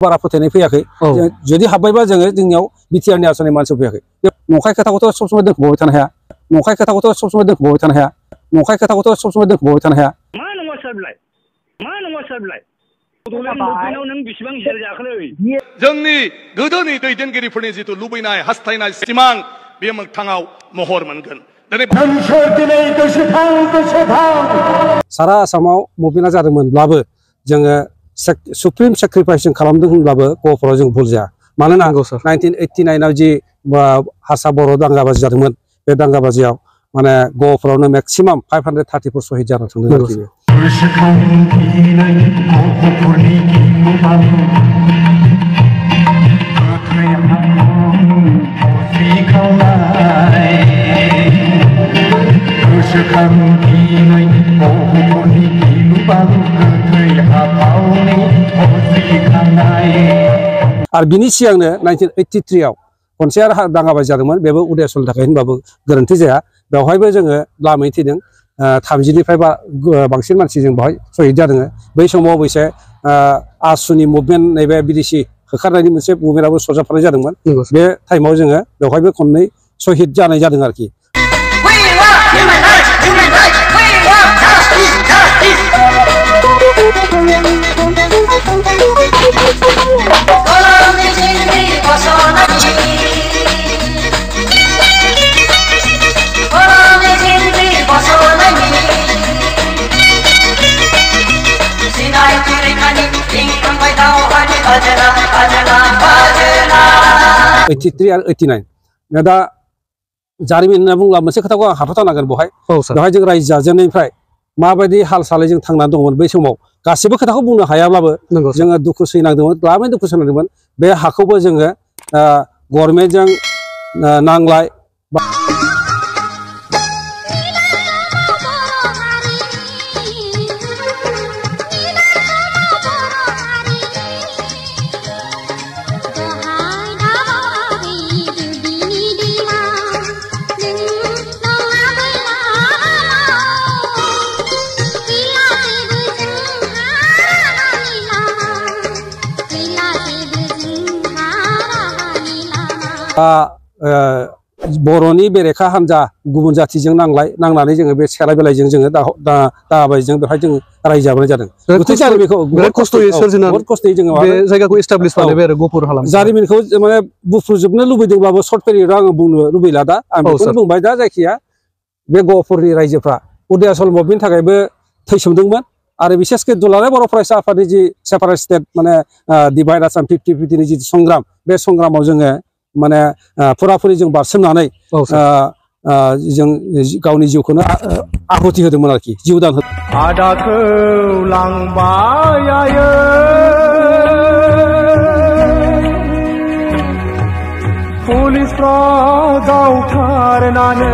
बारा फोथायनाय फैयाखै जुदि हाबबायबा जोङो जोंनियाव बिटिआरनि आसनि मानसि फैयाखै नंखाय खोथाखौथ' सब समाय दोनखोमाबाय थानो हाया नंखाय खोथाखौथ' सब समाय दोनखोमाबाय थानो हाया नंखाय खोथाखौथ' सब समाय दोनखोमाबाय थानो हाया मा नङा सारलाय बड'लेण्ड मुभमेन्टआव नों बेसेबां जेल जाखोलै जोंनि गोदोनि दैदेनगिरिफोरनि जितु लुबैनाय हास्थायनाय सिमां बे मोगथाङाव महर मोनगोन सारा आसामाव मुभमेन्टआ जादोंमोनब्लाबो जोङो सुप्रिम सेक्रिफाइस खालामदों होनब्लाबो गहपुराव जों भुल जाया मानोना 1989 जि हारसा बर' दांगाबाजि जादोंमोन बे दांगाबाजियाव माने गहपुरावनो मेक्सिमाम 534 शहीद जाना थांदों आरो बिनि सिगांनो 1983 आव खनसे आरो दांगाबाजि जादोंमोन बेबो उदयसलनि थाखाय होनबाबो गोरोन्थि जाया बेवहायबो जोङो लामायै थैदों 30 निफ्राय बांसिन मानसि जों बेवहाय शहीद जादों बै समाव अबयसे आसुनि मुभमेन्ट नैबे बिदेशि होखारनायनि मोनसे मुभमेन्टआबो सरजाबफानाय जादोंमोन बे टाइमाव जोङो बेवहायबो खननै शहीद जानाय जादों आरोखि '83 आरो 89 दा जारिमिन होनना बुङोब्ला मोनसे खोथाखौ आं हाथावथारनांगोन बेवहाय जों रायजो जाजेननायनिफ्राय माबायदि हाल सालै जों थांनानै दंमोन बै समाव गासिबो खोथाखौ बुंनो हायाब्लाबो जोङो दुखु सैनांदोंमोन लामै दुखु सैनांदोंमोन बे हाखौबो जोङो गभर्नमेन्टजों नांलाय बर'नि बेरेखा हान्जा गुबुन जाथिजों नांनानै जोङो बे सेलाय बेलायजों जोङो दाबायजों बेवहाय जों रायजो जाबोनाय जादों जारिमिनखौ माने बुफ्रुजोबनो लुबैदोंब्लाबो सर्ट पेरियडआव आङो बुंनो लुबैला दा आं बेखौनो बुंबाय दा जायखिया बे गहपुरनि रायजोफ्रा उदयसल मुभमेन्टनि थाखायबो थैसोमदोंमोन आरो बिसेसके दुलाराय बर' फरायसा आफादनि जि सेपारेट स्टेट माने डिभाइड आसाम 50-50 नि जि संग्राम बे संग्रामाव जोङो माने फुराफुरि जों बारसोमनानै जों गावनि जिउखौनो आहुति होदोंमोन आरोखि जिउदान आदाखौ लांबाय पुलिसफ्रा गावथारनानै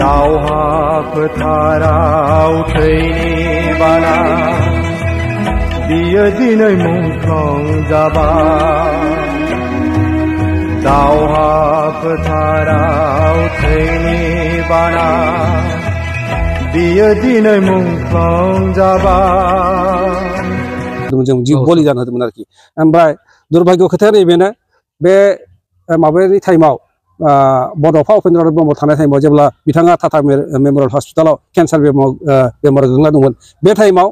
दावहा फोथाराव थैनि बाना बियो दिनै मुंख्लं जाबाय दावहा फोथाराव थैनि बाना बियो दिनै मुंख्लं जाबाय जों जिउ बलिदान होदोंमोन आरोखि ओमफ्राय दुर्भाग्य खोथाया नैबेनो बे माबानि टाइमाव बड'फा उपेन्द्र ब्रह्म थानाय टाइमाव जेब्ला बिथाङा टाटा मेमरियेल हस्पिटालाव केन्सार बेमार गोग्लैना दंमोन बे टाइमाव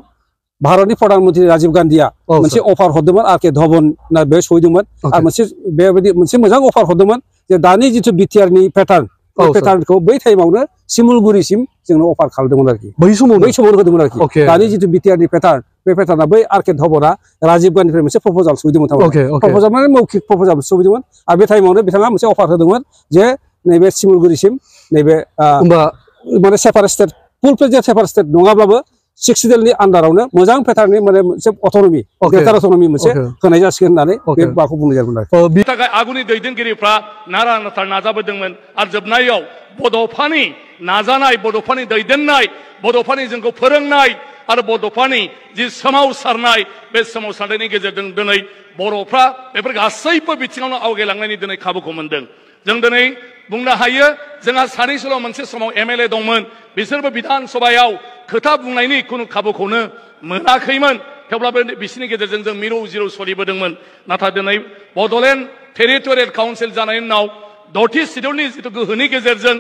भारतनि प्रधान मन्त्रि राजीव गान्धीआ मोनसे अफार हरदोंमोन आर के धवन बे सहैदोंमोन आरो बेबायदि मोनसे मोजां अफार हरदोंमोन जे दानि जिथु बिटिआरनि पेटार्नखौ बै टाइमावनो सिमुलगुरिसिम जोंनो अफार खालामदोंमोन आरोखि बै समावनो होदोंमोन आरोखि दानि जिथु बिटिआरनि पेटार्न बे पेटार्नआ बै आर के धवना राजीव गान्धीनिफ्राय मोनसे प्रप'जाल सहैदोंमोन प्रप'जाल माने मौखिक प्रप'जाल सहैदोंमोन आरो बे टाइमावनो बिथाङा मोनसे अफार होदोंमन जे नैबे सिमुलगुरिसिम नैबे माने सेपारेट स्टेट फुल प्लेजेड सेपारेट स्टेट नङाब्लाबो 6 डेलनि आन्दारावनो मोजां पेटार्ननि माने मोनसे अट'नमि ग्रेटार अट'नमि मोनसे होनाय जासिगोन होननानै बे बाखौ बुंनाय जादोंमोन आरो बिनि थाखाय आगुनि दैदेनगिरिफ्रा नारा नाथा नाजाबोदोंमोन आरो जोबनायाव बड'फानि नाजानाय बड'फानि दैदेननाय बड'फानि जोंखौ फोरोंनाय आरो बड'फानि जि सोमावसारनाय बे सोमावसारनायनि गेजेरजों दिनै बर'फ्रा बेफोर गासैबो बिथिङावनो आवगायलांनायनि दिनै खाबुखौ मोनदों जों दिनै बुंनो हायो जोंहा सानैसोल' मोनसे समाव एमएलए दंमोन बिसोरबो बिधान सभायाव खोथा बुंनायनि खुनु खाबुखौनो मोनाखैमोन थेवब्लाबो बिसोरनि गेजेरजों जों मिरौ जिरौ सोलिबोदोंमोन नाथाय दिनै बड'लेण्ड टेरिटरियेल काउन्सिल जानायनि उनाव 10थि सिडिउलनि जिथु गोहोनि गेजेरजों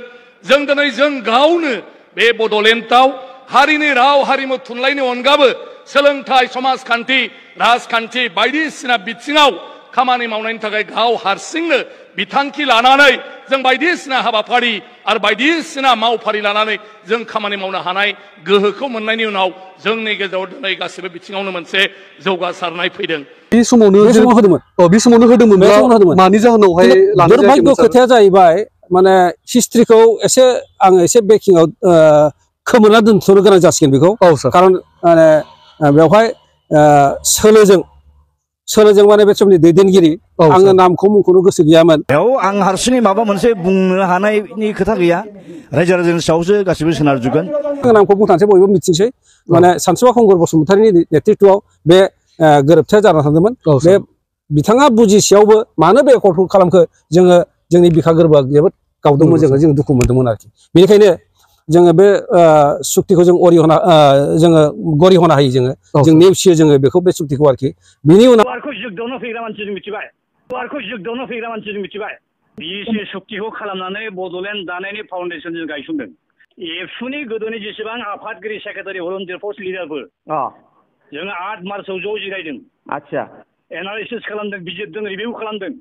जों दिनै जों गावनो बे बड'लेण्डआव हारिनि राव हारिमु थुनलाइनि अनगाबो सोलोंथाइ समाजखान्थि राजखान्थि बायदिसिना बिथिङाव खामानि मावनायनि थाखाय गाव हारसिंनो बिथांखि लानानै जों बायदिसिना हाबाफारि आरो बायदिसिना मावफारि लानानै जों खामानि मावनो हानाय गोहोखौ मोननायनि उनाव जोंनि गेजेराव दिनै गासिबो बिथिङावनो मोनसे जौगासारनाय फैदों। बे समावनो होदोंमोन मानि जाहोनावहाय दुर्भाग्य खोथाया जाहैबाय माने हिस्ट्रिखौ एसे आङो एसे बेकिंआव खोमोरना दोनथ'नो गोनां जासिगोन बेखौ खारन माने बेवहाय सोलोजों माने बे समनि दैदेनगिरि आङो नामखौ मुंखौनो गोसो गैयामोन। बेयाव आं हारसिङै माबा मोनसे बुंनो हानायनि खोथा गैया रायजो राजानि सायावसो गासिबो सोनारजोबगोन। आं नामखौ बुंथानोसै बयबो मिथिसै माने सानसुमा खुंगुर बसुमतारिनि नेतृत्वआव बे गोरोबथाया जाना थांदोंमोन। बे बिथाङा बुजिसेयावबो मानो बे एकर्डखौ खालामखो जोङो जोंनि बिखा गोरबोआ जोबोद गावदोंमोन जों दुखु मोनदोंमोन आरोखि। बेनिखायनो जोङो बे सुक्तिखौ जों गरिहना होयो जों नेवसियो जोङो बेखौ बे सुक्तिखौ आरोखि। बिनि उनाव जोगदावना फैग्रा मानसि जों मिथिबाय बिएसि सुक्तिखौ खालामनानै बड'लेण्ड दानायनि फाउन्डेसन जों गायसनदों। एबसुनि गोदोनि जेसेबां आफादगिरि सेक्रेटारि भलुन्टियार फर्स लिडारफोर जोङो 8 मार्चआव ज' जिरायदों। आदसा एनालिसिस खालामदों बिजिरदों रिभिउ खालामदों।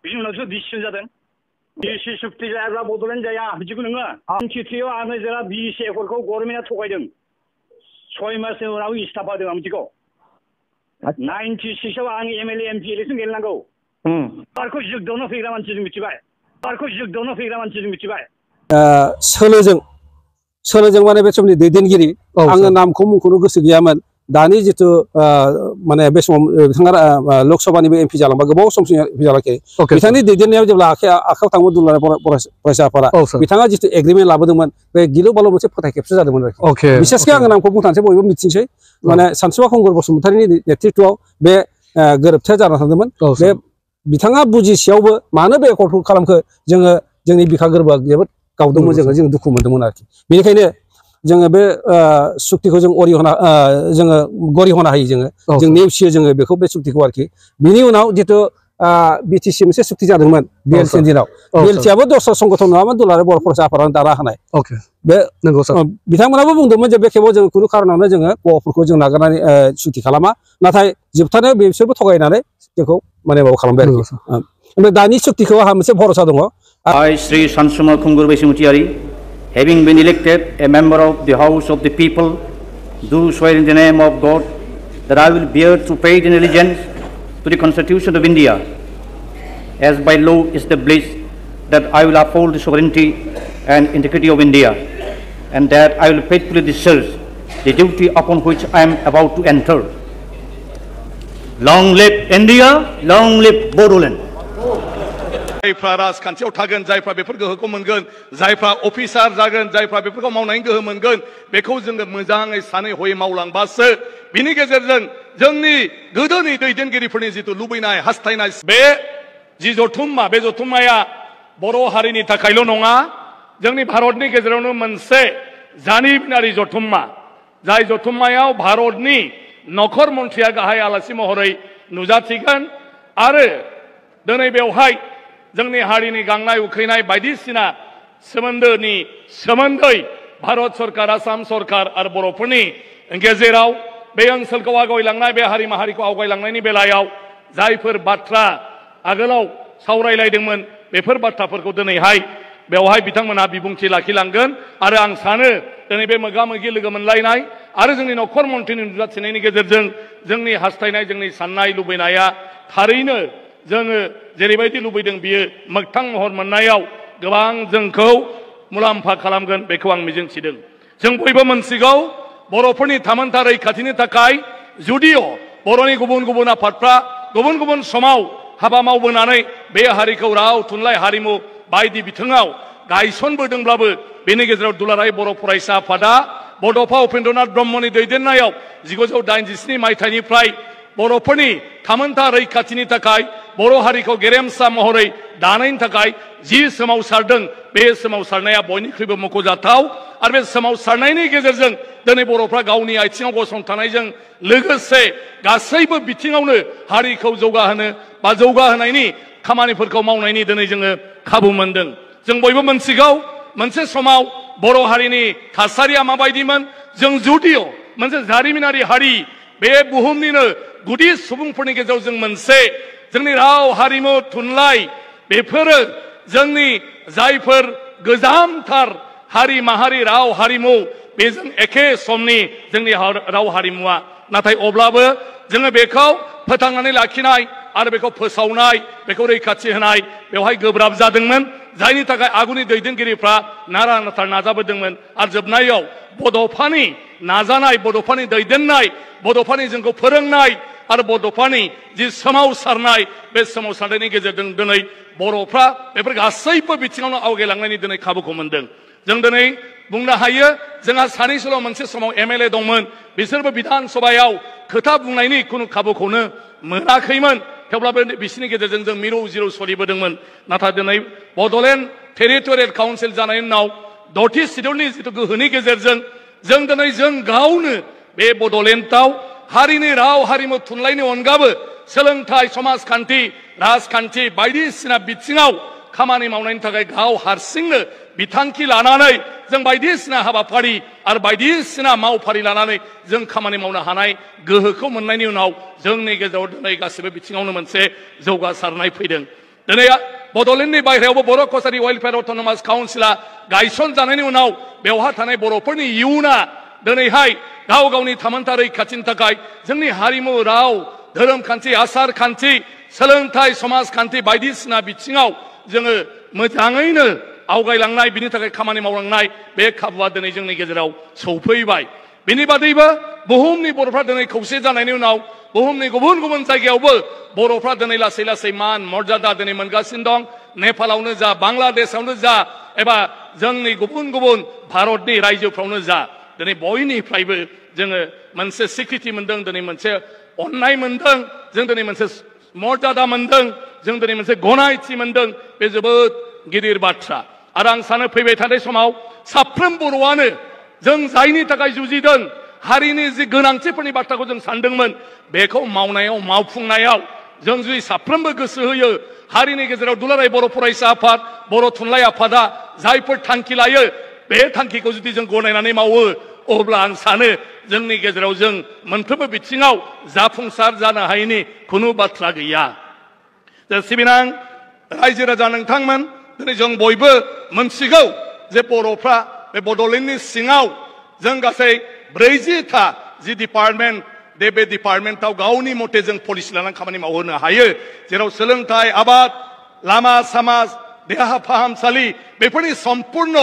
बिनि उनावसो डिसिसन जादों। बिएसि सुक्ति जायाब्ला बड'लेण्ड जाया बिदिखौ नोङो आमथिथियाव आनो जेला बिएसि एकर्डखौ गभर्नमेन्टआ थगायदों 6 मासनि उनाव इस्ताफा होदों आमथिखौ 96आव आं एमएलए एमपि इलेक्सन गेलेनांगौ। पार्कखौ जोगदावना फैग्रा मानसि जों मिथिबाय। सोलोजों माने बे समनि दैदेनगिरि आङो नामखौ मुंखौनो गोसो गैयामोन। दानि जिथु माने बे समाव बिथाङा लकसभानिबो एमपि जालांबाय गोबाव समसिम एमपि जालाखै। बिथांनि दैदेननायाव जेब्ला आखायाव थाङो दुलाराय फरायसा आफादा बिथाङा जिथु एग्रिमेन्ट लाबोदोंमोन बे गिलु बालु मोनसे फोथाय खेबस जादोंमोन आरोखि। बिसेसके आङो नामखौ बुंथानोसै बयबो मिथिसै माने सानसुमा खुंगुर बसुमतारिनि नेतृत्वआव बे गोरोबथाया जाना थांदोंमोन। बे बिथाङा बुजिसेयावबो मानो बे एकर्डखौ खालामखो जोङो जोंनि बिखा गोरबोआ जोबोद गावदोंमोन जों दुखु मोनदोंमोन आरोखि। बेनिखायनो जोङो बे सुक्तिखौ जों गरिहना होयो जों नेवसियो जोङो बेखौ बे सुक्तिखौ आरोखि। बिनि उनाव जितु बिटिसि मोनसे सुक्ति जादोंमोन बिएलसिनि दिनाव बिएलसिआबो दस्रा संगठन नङामोन दुलाराय बर' फरायसा आफादानो दाना होनाय। बे बिथांमोनाबो बुंदोंमोन जे बे खेबाव जों खुनु खारनावनो जोङो ग'फोरखौ जों नागारनानै सुक्ति खालामा नाथाय जोबथारनायाव बिसोरबो थगायनानै जोंखौ माने माबा खालामबाय आरोखि। ओमफ्राय दानि सुक्तिखौ आंहा मोनसे भरसा दङ। I, Sri Sansuma Khungur Besumutiari, having been elected a member of the House of the People, do swear in the name of God that I will bear true faith and allegiance to the Constitution of India, as by law established, that I will uphold the sovereignty and integrity of India, and that I will faithfully discharge the duty upon which I am about to enter. Long live India, long live Bodoland. जायफ्रा राजखान्थियाव थागोन जायफ्रा बेफोर गोहोखौ मोनगोन जायफ्रा officer जागोन जायफ्रा बेफोरखौ मावनायनि गोहो मोनगोन बेखौ जोङो मोजाङै सानै हयै मावलांबासो बिनि गेजेरजों जोंनि गोदोनि दैदेनगिरिफोरनि जिथु लुबैनाय हास्थायनाय बे जि जथुम्मा बे जथुम्माया बर' हारिनि थाखायल' नङा जोंनि भारतनि गेजेरावनो मोनसे जारिमिनारि जथुम्मा जाय जथुम्मायाव भारतनि नखर मन्थ्रिया गाहाय आलासि महरै नुजाथिगोन आरो दिनै बेवहाय जोंनि हारिनि गांनाय उखैनाय बायदिसिना सोमोन्दै भारत सरकार आसाम सरकार आरो बर'फोरनि गेजेराव बे ओनसोलखौ आवगायलांनाय बे हारि माहारिखौ आवगायलांनायनि बेलायाव जायफोर बाथ्रा आगोलाव सावरायलायदोंमोन बेफोर बाथ्राफोरखौ दिनैहाय बेवहाय बिथांमोनहा बिबुंथि लाखिलांगोन आरो आं सानो दिनै बे मोगा-मोगि लोगो मोनलायनाय आरो जोंनि नखर मन्थ्रिनि नुजाथिनायनि गेजेरजों जोंनि हास्थायनाय जोंनि साननाय लुबैनाया थारैनो जोङो जेरैबायदि लुबैदों बियो मोगथां महर मोननायाव गोबां जोंखौ मुलाम्फा खालामगोन बेखौ आं मिजिंथिदों। जों बयबो मोनथिगौ बर'फोरनि थामोनथा रैखाथिनि थाखाय जुदिअ बर'नि गुबुन गुबुन आफादफ्रा गुबुन गुबुन समाव हाबा मावबोनानै बे हारिखौ राव थुनलाइ हारिमु बायदि बिथिङाव गायसनबोदोंब्लाबो बेनि गेजेराव दुलाराय बर' फरायसा आफादा बड'फा उपेन्द्रनाथ ब्रह्मनि दैदेननायाव 1987 मायथाइनिफ्राय बर'फोरनि थामोनथा रैखाथिनि थाखाय बर' हारिखौ गेरेमसा महरै दानायनि थाखाय जि सोमावसारदों बे सोमावसारनाया बयनिख्रुइबो मख'जाथाव आरो बे सोमावसारनायनि गेजेरजों दिनै बर'फ्रा गावनि आथिङाव गसंथानायजों लोगोसे गासैबो बिथिङावनो हारिखौ जौगाहोनो बा जौगाहोनायनि खामानिफोरखौ मावनायनि दिनै जोङो खाबु मोनदों। जों बयबो मोनथिगौ मोनसे समाव बर' हारिनि थासारिया माबायदिमोन। जों जुदिअ मोनसे जारिमिनारि हारि बे बुहुमनिनो गुदि सुबुंफोरनि गेजेराव जों मोनसे जोंनि राव हारिमु थुनलाइ बेफोरो जोंनि जायफोर गोजामथार हारि माहारि राव हारिमु बेजों एखे समनि जोंनि राव हारिमुवा नाथाय अब्लाबो जोङो बेखौ फोथांनानै लाखिनाय आरो बेखौ फोसावनाय बेखौ रैखाथि होनाय बेवहाय गोब्राब जादोंमोन जायनि थाखाय आगुनि दैदेनगिरिफ्रा नारा नाथा नाजाबोदोंमोन आरो जोबनायाव बड'फानि नाजानाय बड'फानि दैदेननाय बड'फानि जोंखौ फोरोंनाय आरो बड'फानि जि सोमावसारनाय बे सोमावसारनायनि गेजेरजों दिनै बर'फ्रा बेफोर गासैबो बिथिङावनो आवगायलांनायनि दिनै खाबुखौ मोनदों। जों दिनै बुंनो हायो जोंहा सानैसोल' मोनसे समाव MLA दंमोन बिसोरबो बिधान सभायाव खोथा बुंनायनि खुनु खाबुखौनो मोनाखैमोन थेवब्लाबो बिसोरनि गेजेरजों जों मिरौ जिरौ सोलिबोदोंमोन। नाथाय दिनै बड'लेण्ड टेरिटरियेल काउन्सिल जानायनि उनाव 10थि सिडिउलनि जिथु गोहोनि गेजेरजों जों दिनै जों गावनो बे बड'लेण्डआव हारिनि राव हारिमु थुनलाइनि अनगाबो सोलोंथाइ समाजखान्थि राजखान्थि बायदिसिना बिथिङाव खामानि मावनायनि थाखाय गाव हारसिंनो बिथांखि लानानै जों बायदिसिना हाबाफारि आरो बायदिसिना मावफारि लानानै जों खामानि मावनो हानाय गोहोखौ मोननायनि उनाव जोंनि गेजेराव दिनै गासिबो बिथिङावनो मोनसे जौगासारनाय फैदों। दिनै बड'लेण्डनि बायह्रायावबो बर' कसारि वेलफेयार अट'नमास काउन्सिला गायसनजानायनि उनाव बेवहाय थानाय बर'फोरनि इयुना दिनैहाय गाव गावनि थामोनथा रैखाथिनि थाखाय जोंनि हारिमु राव धोरोम खान्थि आसार खान्थि सोलोंथाइ समाजखान्थि बायदिसिना बिथिङाव जोङो मोजाङैनो आवगायलांनाय बिनि थाखाय खामानि मावलांनाय बे खाबुआ दिनै जोंनि गेजेराव सौफैबाय। बिनि बादैबो बुहुमनि बर'फ्रा दिनै खौसे जानायनि उनाव बुहुमनि गुबुन गुबुन जायगायावबो बर'फ्रा दिनै लासै लासै मान मर्यादा दिनै मोनगासिनो दं। नेपालावनो जा बांलादेशआवनो जा एबा जोंनि गुबुन गुबुन भारतनि रायजोफ्रावनो जा दिनै बयनिफ्रायबो जोङो मोनसे स्वीकृति मोनदों दिनै मोनसे अननाय मोनदों जों दिनै मोनसे मर्यादा मोनदों जों दिनै मोनसे गनायथि मोनदों बे जोबोद गिदिर बाथ्रा। आरो आं सानो फैबाय थानाय समाव साफ्रोम बर'आनो जों जायनि थाखाय जुजिदों हारिनि जि गोनांथिफोरनि बाथ्राखौ जों सानदोंमोन बेखौ मावनायाव मावफुंनायाव जों जुदि साफ्रोमबो गोसो होयो हारिनि गेजेराव दुलाराय बर' फरायसा आफाद बर' थुनलाइ आफादा जायफोर थांखि लायो बे थांखिखौ जुदि जों गनायनानै मावो अब्ला आं सानो जोंनि गेजेराव जों मोनफ्रोमबो बिथिङाव जाफुंसार जानो हायैनि खुनु बाथ्रा गैया। सिबिनां रायजो राजा नोंथांमोन दिनै जों बयबो मोनथिगौ जे बर'फ्रा बे बड'लेण्डनि सिङाव जों गासै 40था जि डिपार्टमेन्ट बे डिपार्टमेन्टआव गावनि मथे जों पलिसि लानानै खामानि मावहोनो हायो जेराव सोलोंथाइ आबाद लामा सामा देहा फाहामसालि बेफोरनि सम्पूर्ण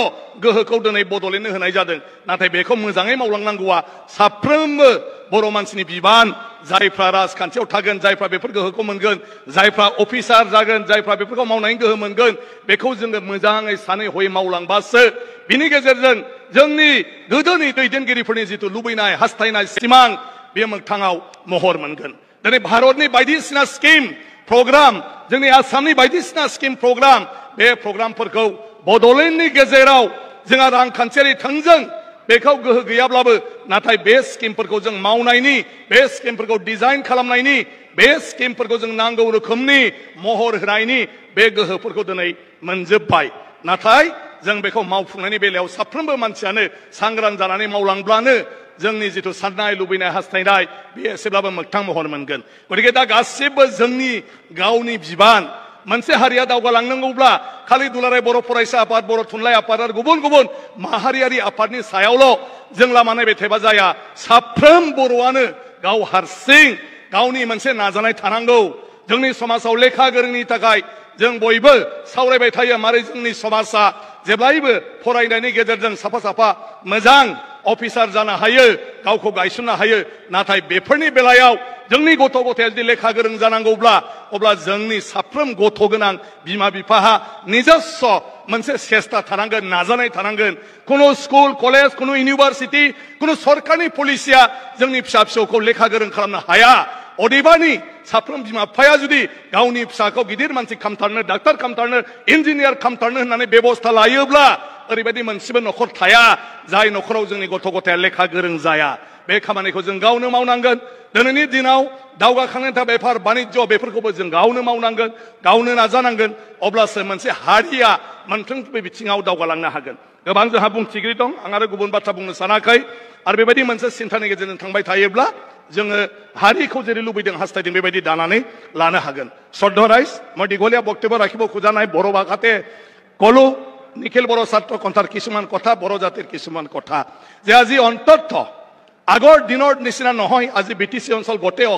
गोहोखौ दिनै बड'लेण्डनो होनाय जादों। नाथाय बेखौ मोजाङै मावलांनांगौआ साफ्रोमबो बर' मानसिनि बिबान जायफ्रा राजखान्थियाव थागोन जायफ्रा बेफोर गोहोखौ मोनगोन जायफ्रा अफिसार जागोन जायफ्रा बेफोरखौ मावनायनि गोहो मोनगोन बेखौ जोङो मोजाङै सानै हयै मावलांबासो बिनि गेजेरजों जोंनि गोदोनि दैदेनगिरिफोरनि जिथु लुबैनाय हास्थायनाय सिमां बे मोगथाङाव महर मोनगोन। दिनै भारतनि बायदिसिना स्किम प्रग्राम जोंनि आसामनि बायदिसिना स्किम प्रग्राम बे प्रग्रामफोरखौ बड'लेण्डनि गेजेराव जोंहा रांखान्थियारि थोंजों बेखौ गोहो गैयाब्लाबो नाथाय बे स्किमफोरखौ जों मावनायनि बे स्किमफोरखौ डिजाइन खालामनायनि बे स्किमफोरखौ जों नांगौ रोखोमनि महर होनायनि बे गोहोफोरखौ दिनै मोनजोब्बाय। नाथाय जों बेखौ मावफुंनायनि बेलायाव साफ्रोमबो मानसियानो सांग्रां जानानै मावलांब्लानो जोंनि जिथु साननाय लुबैनाय हास्थायनाय बे एसेब्लाबो मोगथां महर मोनगोन। गतिके दा गासिबो जोंनि गावनि बिबान मोनसे हारिया दावगालांनांगौब्ला खालि दुलाराय बर' फरायसा आफाद बर' थुनलाइ आफाद आरो गुबुन गुबुन माहारियारि आफादनि सायावल' जों लामा नायबाय थाबा जाया। साफ्रोम बर'आनो गाव हारसिं गावनि मोनसे नाजानाय थानांगौ। जोंनि समाजाव लेखा गोरोंनि थाखाय जों बयबो सावरायबाय थायो मारै जोंनि समाजा जेब्लायबो फरायनायनि गेजेरजों साफा साफा मोजां अफिसार जानो हायो गावखौ गायसननो हायो। नाथाय बेफोरनि बेलायाव जोंनि गथ' गथाया जुदि लेखा गोरों जानांगौब्ला अब्ला जोंनि साफ्रोम गथ' गोनां बिमा बिफाहा निजस्व मोनसे सेस्था थानांगोन नाजानाय थानांगोन। कुनु स्कुल कलेज कुनु इउनिभार्सिटि कुनु सरकारनि पलिसिया जोंनि फिसा फिसौखौ लेखा गोरों खालामनो हाया। अदेबानि साफ्रोम बिमा बिफाया जुदि गावनि फिसाखौ गिदिर मानसि खालामथारनो डाक्टार खालामथारनो इन्जिनियार खालामथारनो होननानै बेबस्था लायोब्ला ओरैबायदि मोनसेबो न'खर थाया जाय न'खराव जोंनि गथ' गथाया लेखा गोरों जाया बे खामानिखौ जों गावनो मावनांगोन दिनैनि दिनाव दावगाखांनायनि थाखाय बेफार बानिज्य बेफोरखौबो जों गावनो मावनांगोन गावनो नाजानांगोन अब्लासो मोनसे हारिया मोनफ्रोमबो बिथिङाव दावगालांनो हागोन गोबां जोंहा बुंथिगिरि दं आं आरो गुबुन बाथ्रा बुंनो सानाखै आरो बेबायदि मोनसे सिन्थानि गेजेरजों थांबाय थायोब्ला जोङो हारिखौ जेरै लुबैदों हास्थायदों बेबायदि दानानै लानो हागोन श्रद्धा राइज মই দীঘলীয়া বক্তব্য ৰাখিব খোজা নাই বড়ো ভাষাতে কলো নিখিল বড়ো ছাত্ৰ সন্থাৰ কিছুমান কথা বড়ো জাতিৰ কিছুমান কথা যে আজি অন্তত আগৰ দিনৰ নিচিনা নহয় আজি বিটিসি অঞ্চল গোটেই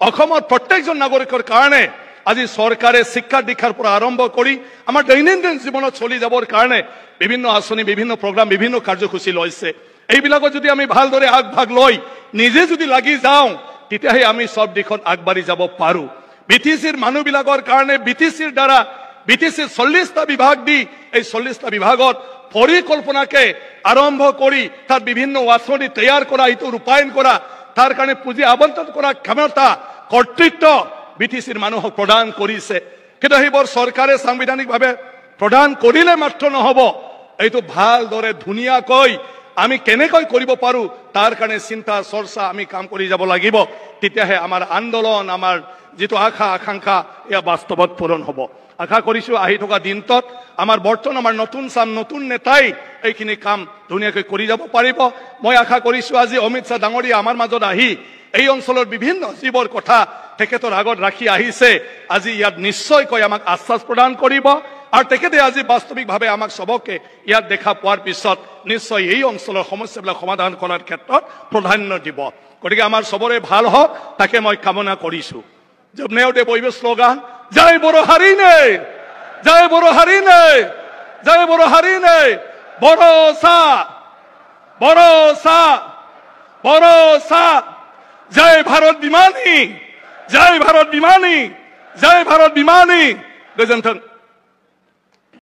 অসমৰ প্ৰত্যেকজন নাগৰিকৰ কাৰণে আজি চৰকাৰে শিক্ষা দীক্ষাৰ পৰা আৰম্ভ কৰি আমাৰ দৈনন্দিন জীৱনত চলি যাবৰ কাৰণে বিভিন্ন আঁচনি বিভিন্ন প্ৰগ্ৰাম বিভিন্ন কাৰ্যসূচী লৈছে এইবিলাকত যদি আমি ভালদৰে আগভাগ লৈ নিজে যদি লাগি যাওঁ তেতিয়াহে আমি সব দিশত আগবাঢ়ি যাব পাৰো বিটিসিৰ মানুহবিলাকৰ কাৰণে বিটিসিৰ দ্বাৰা বিটিসিৰ 40টা বিভাগ দি এই 40টা বিভাগত পৰিকল্পনাকে আৰম্ভ কৰি তার বিভিন্ন আঁচনি তৈয়াৰ কৰা ইটো ৰূপায়ণ কৰা তার কাৰণে পুঁজি আবণ্টন কৰা ক্ষমতা কৰ্তৃত্ব বিটিসিৰ মানুহক প্ৰদান কৰিছে কিন্তু সেইবোৰ চৰকাৰে সাংবিধানিকভাৱে প্ৰদান কৰিলে মাত্ৰ নহব এইটো ভালদৰে ধুনীয়াকৈ আমি কেনেকৈ কৰিব পাৰো তাৰ কাৰণে চিন্তা চৰ্চা আমি কাম কৰি যাব লাগিব তেতিয়াহে আমাৰ আন্দোলন আমাৰ যেটো আশা আকাংক্ষা এয়া বাস্তৱত পূৰণ হ'ব আশা কৰিছো আহি থকা দিনটোত আমাৰ বৰ্তমান আমাৰ নতুন নেতাই এইখিনি কাম ধুনীয়াকৈ কৰি যাব পাৰিব মই আশা কৰিছো আজি অমিত শাহ ডাঙৰীয়া আমাৰ মাজত আহি এই অঞ্চলৰ বিভিন্ন জীৱৰ কথা তেখেতৰ আগত ৰাখি আহিছে আজি ইয়াত নিশ্চয়কৈ আমাক আশ্বাস প্ৰদান কৰিব আৰু তেখেতে আজি বাস্তৱিকভাৱে আমাক সবকে ইয়াত দেখা পোৱাৰ পিছত নিশ্চয় এই অঞ্চলৰ সমস্যাবিলাক সমাধান কৰাৰ ক্ষেত্ৰত প্ৰাধান্য দিব গতিকে আমাৰ সবৰে ভাল হওক তাকে মই কামনা কৰিছো জবনেওতে বইবে স্লোগান জয় বড়ো হারিনে জয় বড়ো হারিনে জয় বড়ো হারিনে ভরসা ভরসা ভরসা জয় ভারত বিমানী জয় ভারত বিমানী জয় ভারত বিমানী गोजोन्थों